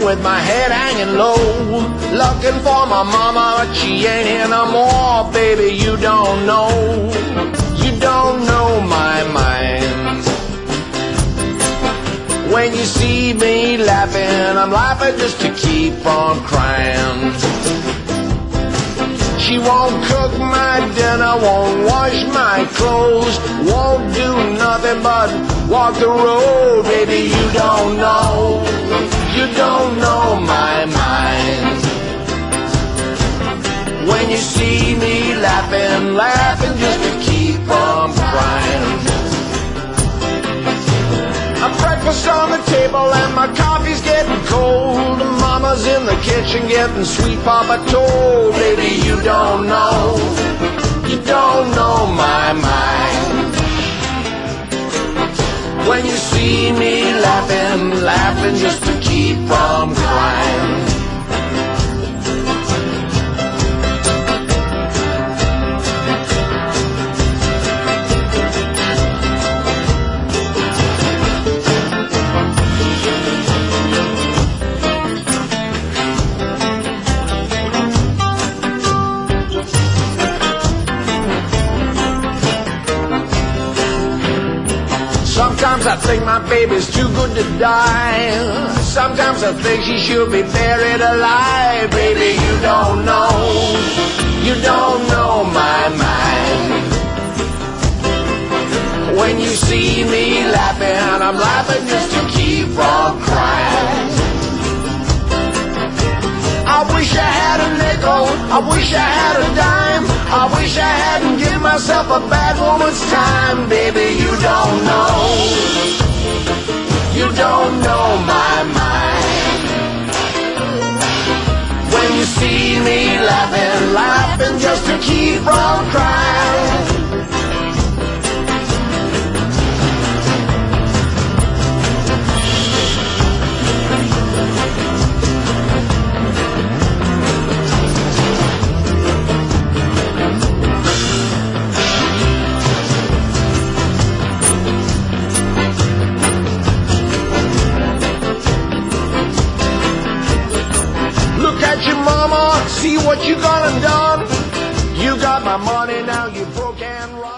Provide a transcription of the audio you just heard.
with my head hanging low, looking for my mama, but she ain't here no more. Baby, you don't know my mind. When you see me laughing, I'm laughing just to keep on crying. She won't cook my dinner, won't wash my clothes, won't do nothing but walk the road. Baby, you don't know my mind. When you see me laughing, laughing just to keep on crying. Breakfast on the table and my coffee's getting cold. Mama's in the kitchen getting sweet Papa told. Baby, you don't know my mind. When you see me laughing, laughing just to keep from crying. Sometimes I think my baby's too good to die. Sometimes I think she should be buried alive. Baby, you don't know my mind. When you see me laughing, I'm laughing just to keep from crying. I wish I had a nickel, I wish I had a dime, I wish I hadn't given myself a bad woman's time. Baby, you don't know my mind. When you see me laughing, laughing just to keep from crying. See what you gonna done? You got my money, now you broke and run.